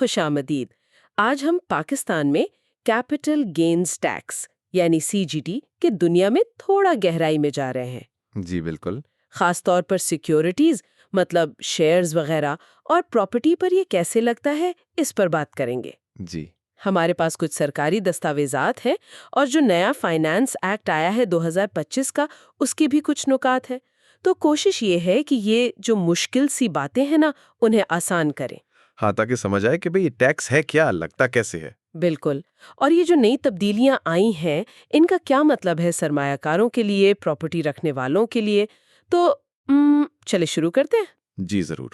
खुशामदीद। आज हम पाकिस्तान में कैपिटल गेन्स टैक्स यानी सीजीटी के दुनिया में थोड़ा गहराई में जा रहे हैं। जी बिल्कुल। खास तौर पर सिक्योरिटीज मतलब शेयर्स वगैरह और प्रॉपर्टी पर ये कैसे लगता है, इस पर बात करेंगे। जी। हमारे पास कुछ सरकारी दस्तावेजात हैं और जो नया फाइनेंस एक्ट आया है 2025 का, उसकी भी कुछ नुकात है। तो कोशिश ये है कि ये जो मुश्किल सी बातें हैं ना, उन्हें आसान करें। हाँ, ताकि समझ आए कि भाई ये टैक्स है क्या, लगता कैसे है। बिल्कुल। और ये जो नई तब्दीलियां आई हैं, इनका क्या मतलब है सरमायाकारों के लिए, प्रॉपर्टी रखने वालों के लिए? तो चले शुरू करते हैं। जी जरूर।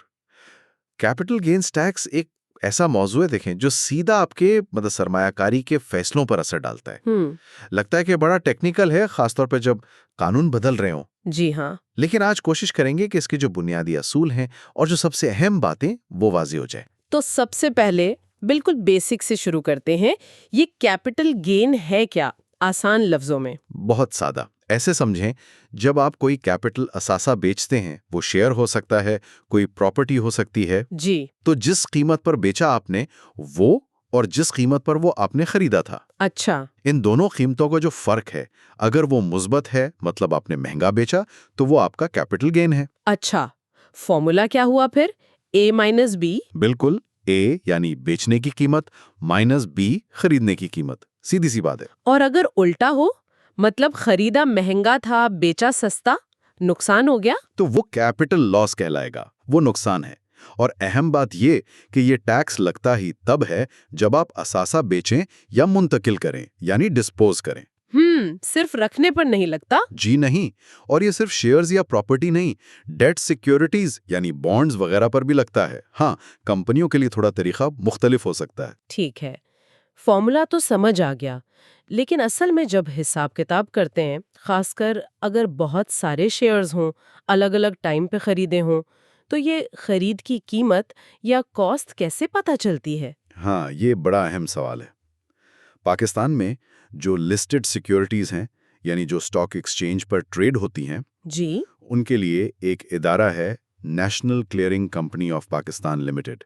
कैपिटल गेन्स टैक्स एक ऐसा मौजू है, देखें, जो सीधा आपके मतलब सरमायाकारी के फैसलों पर असर डालता है। हम्म। लगता है कि बड़ा टेक्निकल है, खासतौर पर जब कानून बदल रहे हों। जी हाँ। लेकिन आज कोशिश करेंगे कि इसके जो बुनियादी असूल हैं और जो सबसे अहम बातें वो वाज़ेह हो जाए। तो सबसे पहले बिल्कुल बेसिक से शुरू करते हैं। ये कैपिटल गेन है क्या, आसान लफ्जों में? बहुत सादा ऐसे समझें, जब आप कोई कैपिटल असासा बेचते हैं, वो शेयर हो सकता है, कोई प्रॉपर्टी हो सकती है, जी। तो जिस कीमत पर बेचा आपने वो और जिस कीमत पर वो आपने खरीदा था, अच्छा। इन दोनों कीमतों का जो फर्क है, अगर वो मुस्बत है मतलब आपने महंगा बेचा, तो वो आपका कैपिटल गेन है। अच्छा, फॉर्मूला क्या हुआ फिर? ए माइनस बी। बिल्कुल। ए यानी बेचने की कीमत माइनस बी खरीदने की कीमत, सीधी सी बात है। और अगर उल्टा हो, मतलब खरीदा महंगा था, बेचा सस्ता, नुकसान हो गया? तो वो कैपिटल लॉस कहलाएगा, वो नुकसान है। और अहम बात ये कि ये टैक्स लगता ही तब है जब आप असासा बेचें या मुंतकिल करें, यानी डिस्पोज करें। सिर्फ रखने पर नहीं लगता? जी नहीं। और ये सिर्फ शेयर्स या प्रॉपर्टी नहीं, डेट सिक्योरिटीज यानी बॉन्ड्स वगैरह पर भी लगता है। हाँ, कंपनियों के लिए थोड़ा तरीका मुख्तलिफ हो सकता है। ठीक है, फॉर्मूला तो समझ आ गया। लेकिन असल में जब हिसाब किताब करते हैं, खासकर अगर बहुत सारे शेयर्स हों, अलग-अलग टाइम पे खरीदे हों, तो ये खरीद की कीमत या कॉस्ट कैसे पता चलती है? हाँ, ये बड़ा अहम सवाल है। पाकिस्तान में जो लिस्टेड सिक्योरिटीज हैं, यानी जो स्टॉक एक्सचेंज पर ट्रेड होती हैं, जी। उनके लिए एक इदारा है, national clearing company of Pakistan limited,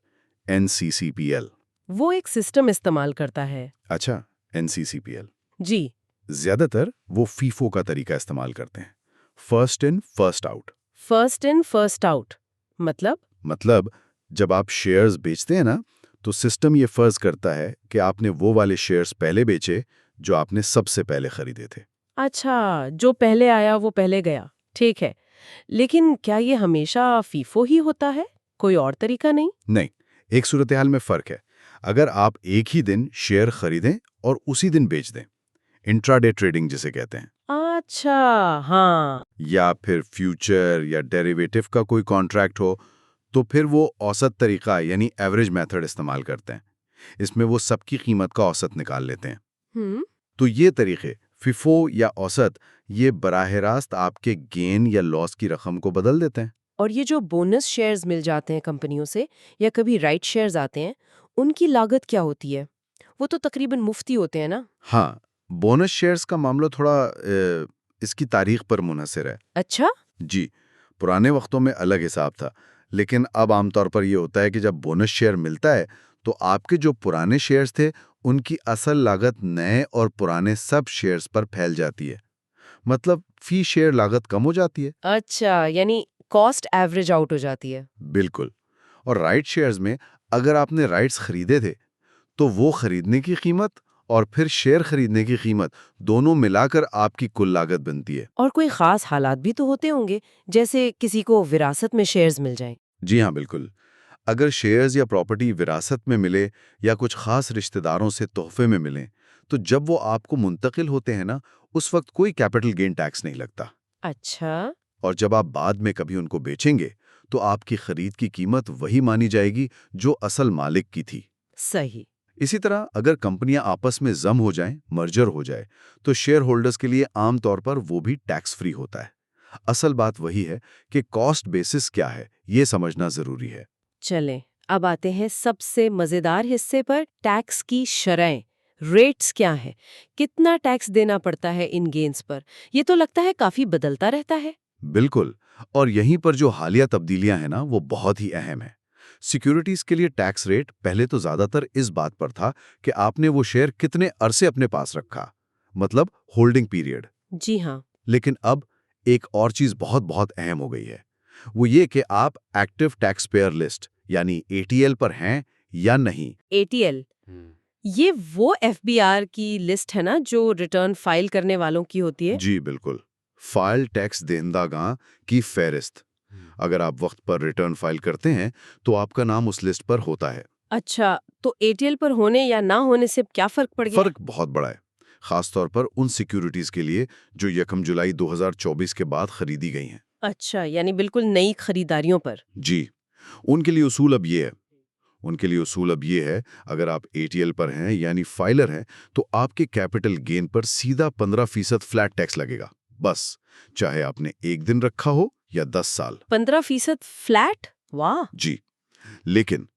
NCCPL। वो एक सिस्टम इस्तेमाल करता है। अच्छा, NCCPL। जी। ज्यादातर वो फीफो का तरीका इस्तेमाल करते हैं, first in first out. First in first out मतलब? मतलब जब आप शेयर्स बेचते हैं ना, तो सिस्टम ये फर्ज करता है कि आपने वो वाले शेयर्स पहले बेचे जो आपने सबसे पहले खरीदे थे। अच्छा, जो पहले आया वो पहले गया। ठीक है। लेकिन क्या ये हमेशा फीफो ही होता है? कोई और तरीका नहीं? नहीं, एक सूरत हाल में फर्क है। अगर आप एक ही दिन शेयर खरीदें और उसी दिन बेच दें, इंट्राडे ट्रेडिंग जिसे कहते हैं, अच्छा। हाँ। या फिर फ्यूचर या डेरिवेटिव का कोई कॉन्ट्रैक्ट हो, तो फिर वो औसत तरीका यानी एवरेज मेथड इस्तेमाल करते हैं। इसमें वो सबकी कीमत का औसत निकाल लेते हैं। हम्म। तो ये तरीके, फिफो या औसत, ये बराह रास्त आपके गेन या लॉस की रकम को बदल देते हैं। और ये जो बोनस शेयर्स मिल जाते हैं कंपनियों से या कभी राइट शेयर्स आते हैं, उनकी लागत क्या होती है? वो तो तकरीबन मुफ्ती होते हैं ना? हाँ, बोनस शेयर्स का मामला थोड़ा इसकी तारीख पर मुनहसर है। अच्छा। जी, पुराने वक्तों में अलग हिसाब था, लेकिन अब आमतौर पर यह होता है कि जब बोनस शेयर मिलता है, तो आपके जो पुराने शेयर्स थे, उनकी असल लागत नए और पुराने सब शेयर्स पर फैल जाती है। मतलब फी शेयर लागत कम हो जाती है। अच्छा, यानी कॉस्ट एवरेज आउट हो जाती है। बिल्कुल। और राइट शेयर्स में अगर आपने राइट्स खरीदे थे, तो वो खरीदने की कीमत और फिर शेयर खरीदने की कीमत दोनों मिलाकर आपकी कुल लागत बनती है। और कोई खास हालात भी तो होते होंगे, जैसे किसी को विरासत में शेयर्स मिल जाएं। जी हाँ, बिल्कुल। अगर शेयर्स या प्रॉपर्टी विरासत में मिले या कुछ खास रिश्तेदारों से तोहफे में मिलें, तो जब वो आपको मुंतकिल होते हैं ना, उस वक्त कोई कैपिटल गेन टैक्स नहीं लगता। अच्छा। और जब आप बाद में कभी उनको बेचेंगे, तो आपकी खरीद की कीमत वही मानी जाएगी जो असल मालिक की थी। सही। इसी तरह अगर कंपनियां आपस में जम हो जाएं, मर्जर हो जाए, तो शेयर होल्डर्स के लिए आमतौर पर वो भी टैक्स फ्री होता है। असल बात वही है कि कॉस्ट बेसिस क्या है, ये समझना जरूरी है। चलें, अब आते हैं सबसे मजेदार हिस्से पर, टैक्स की शरएं। रेट्स क्या है? कितना टैक्स देना पड़ता है इन गेन्स पर? ये तो लगता है काफी बदलता रहता है। बिल्कुल। और यहीं पर जो हालिया तब्दीलियां हैं ना, वो बहुत ही अहम है। सिक्योरिटीज के लिए टैक्स रेट पहले तो ज्यादातर इस बात पर था कि आपने वो शेयर कितने अरसे अपने पास रखा, मतलब होल्डिंग पीरियड। जी हाँ। लेकिन अब एक और चीज बहुत बहुत अहम हो गई है, वो ये कि आप एक्टिव टैक्स पेयर लिस्ट यानी एटीएल पर हैं या नहीं। एटीएल, ये वो एफबीआर की लिस्ट है ना जो रिटर्न फाइल करने वालों की होती है? जी बिल्कुल, फाइल टैक्स देनदागां की फहरिस्त। अगर आप वक्त पर रिटर्न फाइल करते हैं तो आपका नाम उस लिस्ट पर होता है। अच्छा, तो एटीएल पर होने या ना होने से क्या फर्क पड़ गया? फर्क बहुत बड़ा है, खासतौर पर उन सिक्योरिटीज के लिए जो 1 जुलाई 2024 के बाद खरीदी गई हैं। अच्छा, यानी बिल्कुल नई खरीदारियों पर। जी, उनके लिए उसूल अब ये है उनके लिए उसूल अब ये है, अगर आप एटीएल पर हैं यानी फाइलर हैं, तो आपके कैपिटल गेन पर सीधा 15% फ्लैट टैक्स लगेगा, बस, चाहे आपने एक दिन रखा हो या 10 साल। 15% फ्लैट? वाह! जी, लेकिन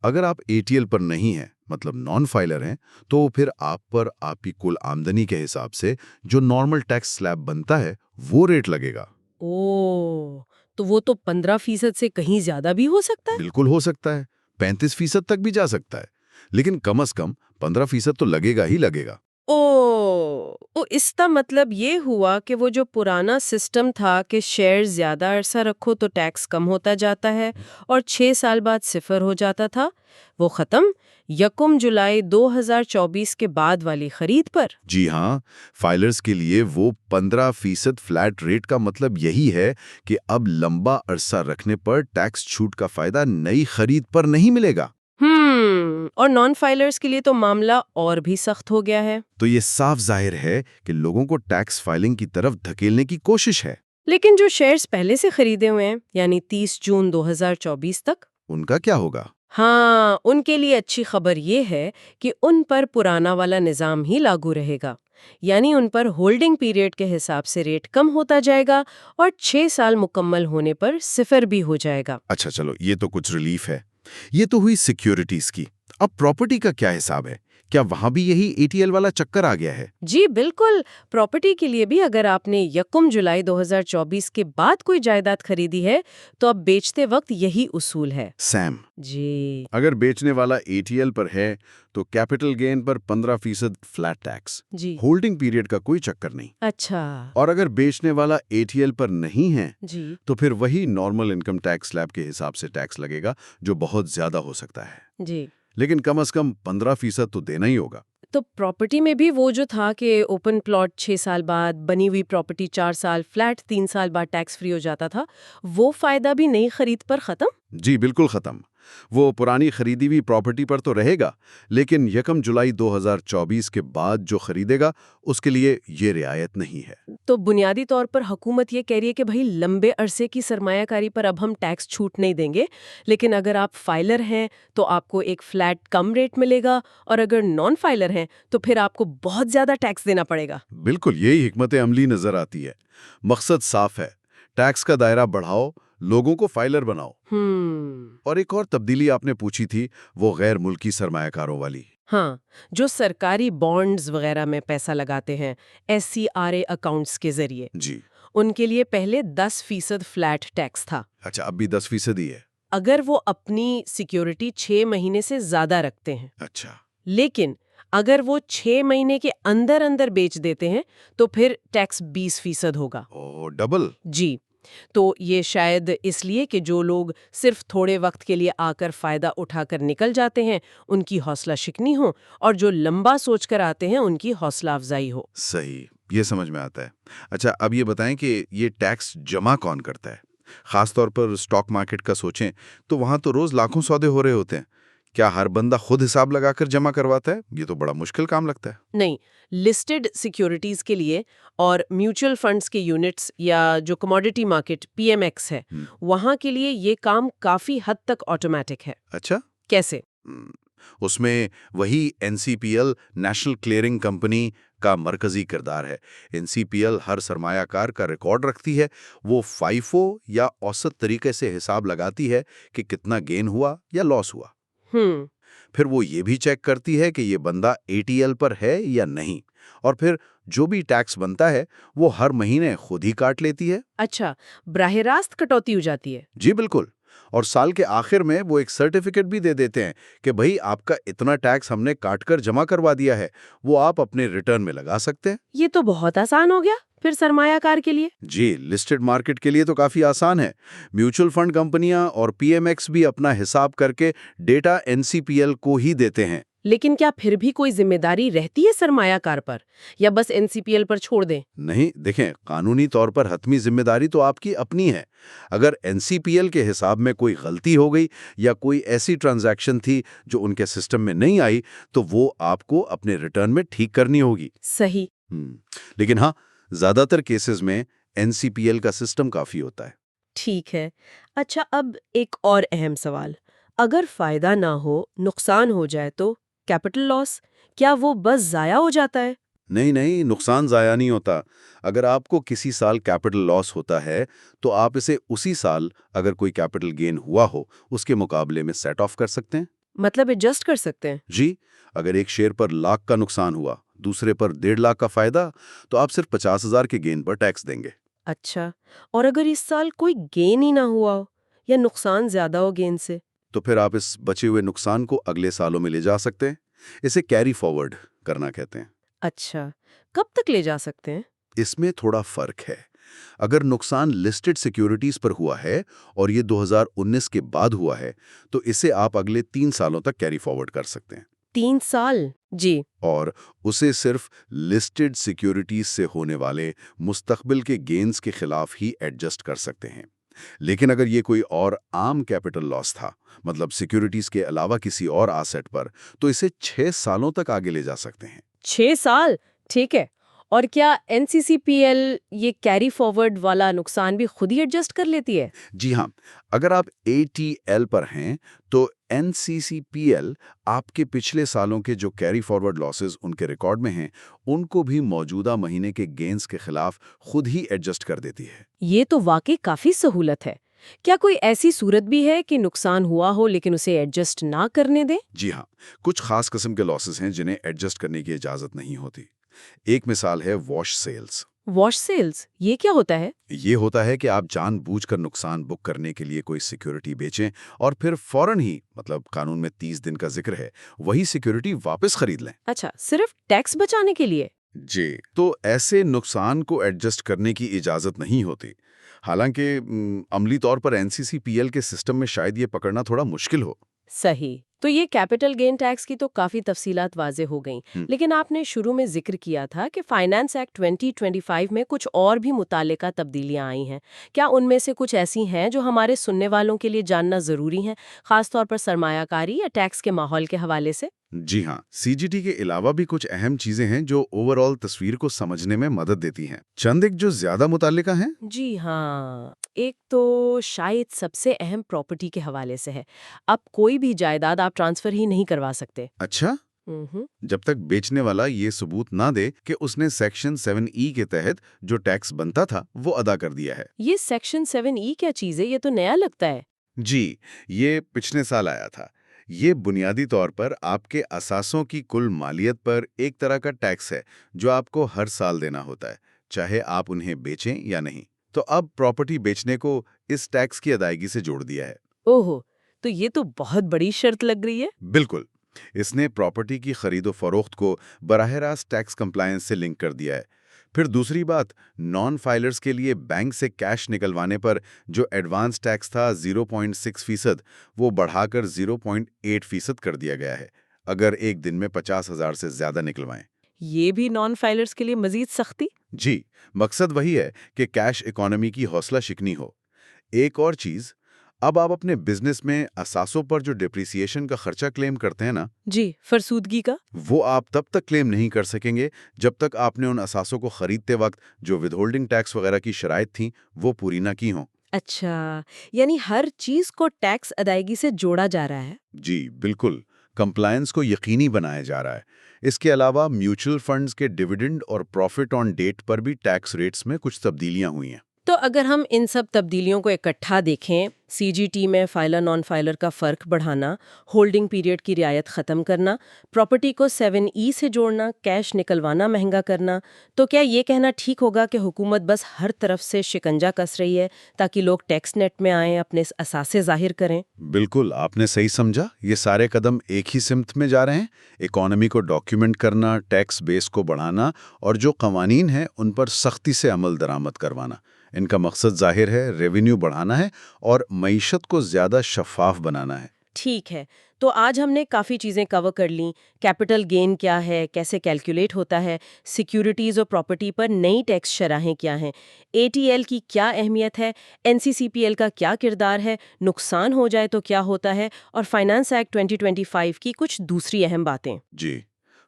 अगर आप एटीएल पर नहीं हैं, मतलब नॉन फाइलर हैं, तो फिर आप पर आपकी कुल आमदनी के हिसाब से जो नॉर्मल टैक्स स्लैब बनता है वो रेट लगेगा। ओह! तो वो तो 15% से कहीं ज्यादा भी हो सकता है? बिल्कुल हो सकता है, 35% तक भी जा सकता है, लेकिन कम से कम 15% तो लगेगा ही लगेगा। ओह! तो इसका मतलब ये हुआ कि वो जो पुराना सिस्टम था कि शेयर ज्यादा अरसा रखो तो टैक्स कम होता जाता है और 6 साल बाद सिफर हो जाता था, वो खत्म 1 जुलाई 2024 के बाद वाली खरीद पर। जी हाँ, फाइलर्स के लिए वो 15% फ्लैट रेट का मतलब यही है कि अब लंबा अरसा रखने पर टैक्स छूट का फायदा नई खरीद पर नहीं मिलेगा। और नॉन फाइलर्स के लिए तो मामला और भी सख्त हो गया है। तो ये साफ जाहिर है कि लोगों को टैक्स फाइलिंग की तरफ धकेलने की कोशिश है। लेकिन जो शेयर्स पहले से खरीदे हुए हैं, यानी 30 जून 2024 तक, उनका क्या होगा? हाँ, उनके लिए अच्छी खबर ये है कि उन पर पुराना वाला निजाम ही लागू रहेगा। यानी उन पर होल्डिंग पीरियड के हिसाब से रेट कम होता जाएगा और 6 साल मुकम्मल होने पर सिफर भी हो जाएगा। अच्छा चलो, ये तो कुछ रिलीफ है। ये तो हुई सिक्योरिटीज की। अब प्रॉपर्टी का क्या हिसाब है? क्या वहां भी यही एटीएल वाला चक्कर आ गया है? जी बिल्कुल, प्रॉपर्टी के लिए भी अगर आपने 1 जुलाई 2024 के बाद कोई जायदाद खरीदी है, तो अब बेचते वक्त यही उसूल है। सैम, जी। अगर बेचने वाला एटीएल पर है तो कैपिटल गेन पर 15% फ्लैट टैक्स, जी। होल्डिंग पीरियड का कोई चक्कर नहीं। अच्छा। और अगर बेचने वाला एटीएल पर नहीं है जी। तो फिर वही नॉर्मल इनकम टैक्स स्लैब के हिसाब से टैक्स लगेगा, जो बहुत ज्यादा हो सकता है। जी। लेकिन कम से कम 15% तो देना ही होगा। तो प्रॉपर्टी में भी वो जो था कि ओपन प्लॉट 6 साल बाद, बनी हुई प्रॉपर्टी 4 साल, फ्लैट 3 साल बाद टैक्स फ्री हो जाता था, वो फायदा भी नई खरीद पर खत्म? जी बिल्कुल खत्म। वो पुरानी खरीदी हुई प्रॉपर्टी पर तो रहेगा, लेकिन 1 जुलाई 2024 के बाद जो खरीदेगा उसके लिए ये रियायत नहीं है। तो बुनियादी तौर पर हुकूमत ये कह रही है कि भाई लंबे अरसे की सरमायाकारी पर अब हम टैक्स छूट नहीं देंगे, लेकिन अगर आप फाइलर हैं तो आपको एक फ्लैट कम रेट मिलेगा और अगर नॉन फाइलर हैं तो फिर आपको बहुत ज्यादा टैक्स देना पड़ेगा। बिल्कुल यही हिकमत अमली नजर आती है। मकसद साफ है, टैक्स का दायरा बढ़ाओ, लोगों को फाइलर बनाओ। और एक और तब्दीली आपने पूछी थी, वो गैर मुल्की सरमायाकारों वाली। हाँ, जो सरकारी बॉन्ड्स वगैरह में पैसा लगाते हैं, SCRA अकाउंट्स के जरिए, जी। उनके लिए पहले 10% फ्लैट टैक्स था। अच्छा, अब भी 10% ही है? अगर वो अपनी सिक्योरिटी 6 महीने से ज्यादा रखते हैं। अच्छा। लेकिन अगर वो 6 महीने के अंदर अंदर बेच देते हैं तो फिर टैक्स 20% होगा। ओ, डबल? जी। तो ये शायद इसलिए कि जो लोग सिर्फ थोड़े वक्त के लिए आकर फायदा उठाकर निकल जाते हैं, उनकी हौसला शिकनी हो, और जो लंबा सोचकर आते हैं उनकी हौसला अफजाई हो। सही, ये समझ में आता है। अच्छा, अब ये बताएं कि ये टैक्स जमा कौन करता है? खासतौर पर स्टॉक मार्केट का सोचें तो वहां तो रोज लाखों सौदे हो रहे होते हैं। क्या हर बंदा खुद हिसाब लगाकर जमा करवाता है? ये तो बड़ा मुश्किल काम लगता है। नहीं, लिस्टेड सिक्योरिटीज के लिए और म्यूचुअल फंड्स के यूनिट्स या जो कमोडिटी मार्केट PMX है, वहां के लिए ये काम काफी हद तक ऑटोमेटिक है। अच्छा। कैसे? उसमें वही NCPL, नेशनल क्लियरिंग कंपनी का मरकजी किरदार है। NCPL हर सरमायाकार का रिकॉर्ड रखती है। वो FIFO या औसत तरीके से हिसाब लगाती है कि कितना गेन हुआ या लॉस हुआ। फिर वो ये भी चेक करती है कि ये बंदा ATL पर है या नहीं, और फिर जो भी टैक्स बनता है वो हर महीने खुद ही काट लेती है। अच्छा, ब्राह रास्त कटौती हो जाती है। जी बिल्कुल। और साल के आखिर में वो एक सर्टिफिकेट भी दे देते हैं कि भाई आपका इतना टैक्स हमने काट कर जमा करवा दिया है, वो आप अपने रिटर्न में लगा सकते हैं। ये तो बहुत आसान हो गया फिर सरमायाकार के लिए। जी, लिस्टेड मार्केट के लिए तो काफ़ी आसान है। म्यूचुअल फंड कंपनियां और पीएमएक्स भी अपना हिसाब करके डेटा एनसीपीएल को ही देते हैं। लेकिन क्या फिर भी कोई जिम्मेदारी रहती है सरमायाकार पर, या बस एनसीपीएल पर छोड़ दें? नहीं, देखें, कानूनी तौर पर हतमी जिम्मेदारी तो आपकी अपनी है। अगर एनसीपीएल के हिसाब में कोई गलती हो गई या कोई ऐसी ट्रांजैक्शन थी जो उनके सिस्टम में नहीं आई, तो वो आपको अपने रिटर्न में ठीक करनी होगी। सही। लेकिन हाँ, ज्यादातर केसेस में एनसीपीएल का सिस्टम काफी होता है। ठीक है। अच्छा, अब एक और अहम सवाल। अगर फायदा ना हो, नुकसान हो जाए तो कैपिटल लॉस, क्या वो बस जाया हो जाता है? नहीं नहीं, नुकसान ज़ाया नहीं होता। अगर आपको किसी साल कैपिटल लॉस होता है, तो आप इसे उसी साल अगर कोई कैपिटल गेन हुआ हो, उसके मुकाबले में सेट ऑफ कर सकते हैं। मतलब एडजस्ट कर सकते हैं? जी, अगर एक शेयर पर लाख का नुकसान हुआ, दूसरे पर 1.5 लाख का फायदा, तो आप सिर्फ 50,000 के गेन पर टैक्स देंगे। अच्छा, और अगर इस साल कोई गेन ही ना हुआ हो या नुकसान ज्यादा हो गेन से? तो फिर आप इस बचे हुए नुकसान को अगले सालों में ले जा सकते हैं। इसे कैरी फॉरवर्ड करना कहते हैं। अच्छा, कब तक ले जा सकते हैं? इसमें थोड़ा फर्क है। अगर नुकसान लिस्टेड सिक्योरिटीज पर हुआ है और ये 2019 के बाद हुआ है, तो इसे आप अगले 3 सालों तक कैरी फॉरवर्ड कर सकते हैं। 3 साल? जी। और उसे सिर्फ लिस्टेड सिक्योरिटीज से होने वाले मुस्तकबिल के गेन्स के खिलाफ ही एडजस्ट कर सकते हैं। लेकिन अगर ये कोई और आम कैपिटल लॉस था, मतलब सिक्योरिटीज के अलावा किसी और एसेट पर, तो इसे 6 सालों तक आगे ले जा सकते हैं। 6 साल? ठीक है। और क्या एनसीसीपीएल ये कैरी फॉरवर्ड वाला नुकसान भी खुद ही एडजस्ट कर लेती है? जी हाँ, अगर आप एटीएल पर हैं, तो एनसीसीपीएल आपके पिछले सालों के जो कैरी फॉरवर्ड लॉसेस उनके रिकॉर्ड में हैं, उनको भी मौजूदा महीने के गेन्स के खिलाफ खुद ही एडजस्ट कर देती है। ये तो वाकई काफी सहूलत है। क्या कोई ऐसी सूरत भी है कि नुकसान हुआ हो लेकिन उसे एडजस्ट ना करने दें? जी हाँ, कुछ खास किस्म के लॉसेस हैं जिन्हें एडजस्ट करने की इजाज़त नहीं होती। एक मिसाल है वॉश सेल्स। वॉश सेल्स, ये क्या होता है? ये होता है कि आप जानबूझकर नुकसान बुक करने के लिए कोई सिक्योरिटी बेचें और फिर फौरन ही, मतलब कानून में 30 दिन का जिक्र है, वही सिक्योरिटी वापस खरीद लें। अच्छा, सिर्फ टैक्स बचाने के लिए? जी, तो ऐसे नुकसान को एडजस्ट करने की इजाज़त नहीं होती। हालांकि अमली तौर पर एनसीसीपीएल के सिस्टम में शायद ये पकड़ना थोड़ा मुश्किल हो। सही। तो ये कैपिटल गेन टैक्स की तो काफी तफसीलात वाज़े हो गईं। लेकिन आपने शुरू में जिक्र किया था कि फाइनेंस एक्ट 2025 में कुछ और भी मुतालिका तब्दीलियां आई हैं। क्या उनमें से कुछ ऐसी हैं जो हमारे सुनने वालों के लिए जानना जरूरी हैं, खासतौर पर सरमायाकारी या टैक्स के माहौल के हवाले से? जी हाँ, सीजीटी के अलावा भी कुछ अहम चीजें हैं जो ओवरऑल तस्वीर को समझने में मदद देती हैं। चंद एक जो ज्यादा मुतालिका हैं। जी हाँ, एक तो शायद सबसे अहम प्रॉपर्टी के हवाले से है। अब कोई भी जायदाद आप ट्रांसफर ही नहीं करवा सकते। अच्छा, हम्म। जब तक बेचने वाला ये सबूत ना दे कि उसने सेक्शन 7E के तहत जो टैक्स बनता था वो अदा कर दिया है। ये सेक्शन 7E क्या चीज़ है? ये तो नया लगता है। जी, ये पिछले साल आया था। ये बुनियादी तौर पर आपके असासों की कुल मालियत पर एक तरह का टैक्स है जो आपको हर साल देना होता है, चाहे आप उन्हें बेचें या नहीं। तो अब प्रॉपर्टी बेचने को इस टैक्स की अदायगी से जोड़ दिया है। ओहो, तो ये तो बहुत बड़ी शर्त लग रही है। बिल्कुल, इसने प्रॉपर्टी की खरीदो फरोख्त को बराह रास्त टैक्स कंप्लायंस से लिंक कर दिया है। फिर दूसरी बात, नॉन फाइलर्स के लिए बैंक से कैश निकलवाने पर जो एडवांस टैक्स था 0.6%, वो बढ़ाकर 0.8% कर दिया गया है, अगर एक दिन में 50,000 से ज्यादा निकलवाएं। ये भी नॉन फाइलर्स के लिए मजीद सख्ती? जी, मकसद वही है कि कैश इकोनॉमी की हौसला शिकनी हो। एक और चीज, अब आप अपने बिजनेस में असासों पर जो डिप्रिसिएशन का खर्चा क्लेम करते हैं ना, जी, फरसूदगी का? वो आप तब तक क्लेम नहीं कर सकेंगे जब तक आपने उन असासों को खरीदते वक्त जो विदहोल्डिंग टैक्स वगैरह की शराइत थी वो पूरी ना की हों। अच्छा, यानी हर चीज को टैक्स अदायगी से जोड़ा जा रहा है। जी, बिल्कुल, कंप्लायंस को यकीनी बनाया जा रहा है। इसके अलावा म्यूचुअल फंड्स के डिविडेंड और प्रॉफिट ऑन डेट पर भी टैक्स रेट्स में कुछ तब्दीलियां हुई हैं। तो अगर हम इन सब तब्दीलियों को इकट्ठा देखें, सीजीटी में फाइलर नॉन फाइलर का फ़र्क बढ़ाना, होल्डिंग पीरियड की रियायत ख़त्म करना, प्रॉपर्टी को 7E से जोड़ना, कैश निकलवाना महंगा करना, तो क्या ये कहना ठीक होगा कि हुकूमत बस हर तरफ से शिकंजा कस रही है ताकि लोग टैक्स नेट में आएं, अपने असासे ज़ाहिर करें? बिल्कुल, आपने सही समझा। ये सारे कदम एक ही सिमत में जा रहे हैं। इकोनॉमी को डॉक्यूमेंट करना, टैक्स बेस को बढ़ाना और जो कवानीन हैं उन पर सख्ती से अमल दरामद करवाना। इनका मकसद जाहिर है, रेवेन्यू बढ़ाना है और मईशत को ज़्यादा शफाफ बनाना है। ठीक है, तो आज हमने काफ़ी चीज़ें कवर कर लीं। कैपिटल गेन क्या है, कैसे कैलकुलेट होता है, सिक्योरिटीज़ और प्रॉपर्टी पर नई टैक्स शरहें क्या हैं, एटीएल की क्या अहमियत है, एनसीसीपीएल का क्या किरदार है, नुकसान हो जाए तो क्या होता है, और फाइनेंस एक्ट 2025 की कुछ दूसरी अहम बातें। जी,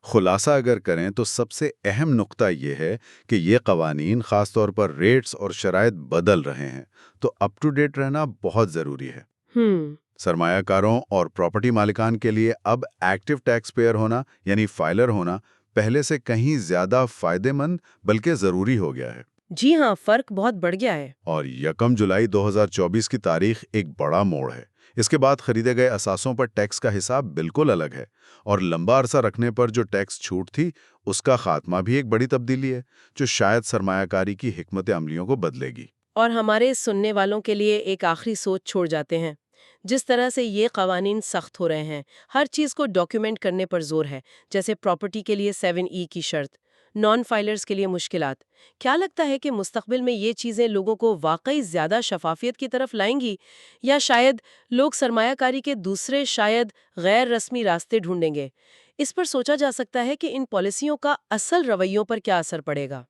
खुलासा अगर करें तो सबसे अहम नुक्ता ये है कि ये कवानीन ख़ास तौर पर रेट्स और शराइत बदल रहे हैं, तो अप टू डेट रहना बहुत ज़रूरी है। हम्म। सरमायाकारों और प्रॉपर्टी मालिकान के लिए अब एक्टिव टैक्स पेयर होना यानी फाइलर होना पहले से कहीं ज़्यादा फायदेमंद बल्कि ज़रूरी हो गया है। जी हाँ, फ़र्क बहुत बढ़ गया है। और 1 जुलाई 2024 की तारीख एक बड़ा मोड़ है। इसके बाद खरीदे गए असासों पर टैक्स का हिसाब बिल्कुल अलग है और लंबा अरसा रखने पर जो टैक्स छूट थी उसका खात्मा भी एक बड़ी तब्दीली है जो शायद सरमायाकारी की हिकमत अमलियों को बदलेगी। और हमारे सुनने वालों के लिए एक आखिरी सोच छोड़ जाते हैं। जिस तरह से ये कवानीन सख्त हो रहे हैं, हर चीज़ को डॉक्यूमेंट करने पर जोर है, जैसे प्रॉपर्टी के लिए 7E की शर्त, नॉन फाइलर्स के लिए मुश्किलात। क्या लगता है कि मुस्तकबिल में ये चीज़ें लोगों को वाकई ज़्यादा शफाफियत की तरफ लाएंगी, या शायद लोग सरमायाकारी के दूसरे शायद गैर रस्मी रास्ते ढूंढेंगे? इस पर सोचा जा सकता है कि इन पॉलिसियों का असल रवैयों पर क्या असर पड़ेगा।